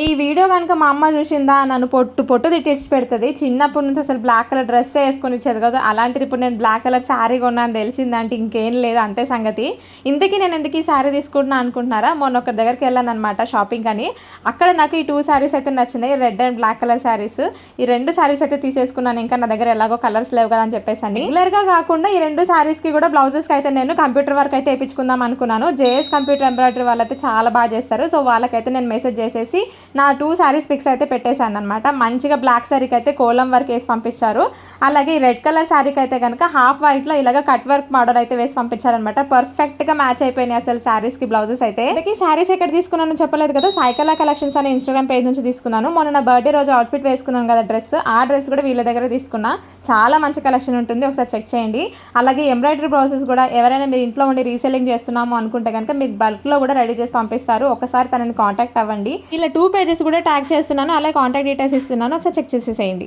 ఈ వీడియో కనుక మా అమ్మ చూసిందా నన్ను పొట్టు పొట్టు తిట్టించి పెడుతుంది. చిన్నప్పటి నుంచి అసలు బ్లాక్ కలర్ డ్రెస్ వేసుకొని ఇచ్చేది కదా, అలాంటిది ఇప్పుడు నేను బ్లాక్ కలర్ శారీ కొన్నాను తెలిసిందంటే ఇంకేం లేదు, అంతే సంగతి. ఇంతకీ నేను ఎందుకు ఈ శారీ తీసుకుంటున్నా అనుకుంటున్నారా? మొన్న ఒక దగ్గరికి వెళ్ళాను అనమాట షాపింగ్ అని. అక్కడ నాకు ఈ 2 శారీస్ అయితే నచ్చినాయి, red and black colour saris. ఈ 2 శారీస్ అయితే తీసేసుకున్నాను, ఇంకా నా దగ్గర ఎలాగో కలర్స్ లేవు కదా అని చెప్పేసి. రెగ్యులర్గా కాకుండా ఈ 2 శారీస్కి కూడా బ్లౌజెస్కి అయితే నేను కంప్యూటర్ వర్క్ అయితే వేయించుకుందాం అనుకున్నాను. జేఎస్ కంప్యూటర్ ఎంబ్రాయిడరీ వాళ్ళైతే చాలా బాగా చేస్తారు. సో వాళ్ళకైతే నేను మెసేజ్ చేసేసి నా 2 శారీస్ పిక్స్ అయితే పెట్టేశాను అనమాట. మంచిగా బ్లాక్ శారీకి అయితే కోలం వర్క్ వేసి పంపించారు. అలాగే ఈ రెడ్ కలర్ శారీకి అయితే కనుక హాఫ్ వైట్లో ఇలాగ కట్ వర్క్ మోడల్ అయితే వేసి పంపించారనమాట. పర్ఫెక్ట్గా మ్యాచ్ అయిపోయినాయి అసలు శారీస్కి బ్లౌజెస్ అయితే. ఈ శారీస్ ఎక్కడ తీసుకున్నాను చెప్పలేదు కదా, సాయికళ కలెక్షన్స్ అనే ఇన్స్టాగ్రామ్ పేజ్ నుంచి తీసుకున్నాను. మొన్న నా బర్త్డే రోజు అవుట్ఫిట్ వేసుకున్నాను కదా డ్రెస్, ఆ డ్రెస్ కూడా వీళ్ళ దగ్గర తీసుకున్నా. చాలా మంచి కలెక్షన్ ఉంటుంది, ఒకసారి చెక్ చేయండి. అలాగే ఎంబ్రాయిడరీ బ్లౌజెస్ కూడా ఎవరైనా మీరు ఇంట్లో ఉండి రీసెల్లింగ్ చేస్తున్నాము అనుకుంటే కనుక మీకు బల్క్లో కూడా రెడీ చేసి పంపిస్తారు. ఒకసారి తనని కాంటాక్ట్ అవ్వండి. ఇలా 2 పేజెస్ కూడా ట్యాగ్ చేస్తున్నాను, అలాగే కాంటాక్ట్ డీటెయిల్స్ ఇస్తున్నాను, ఒకసారి చెక్ చేసేసేయండి.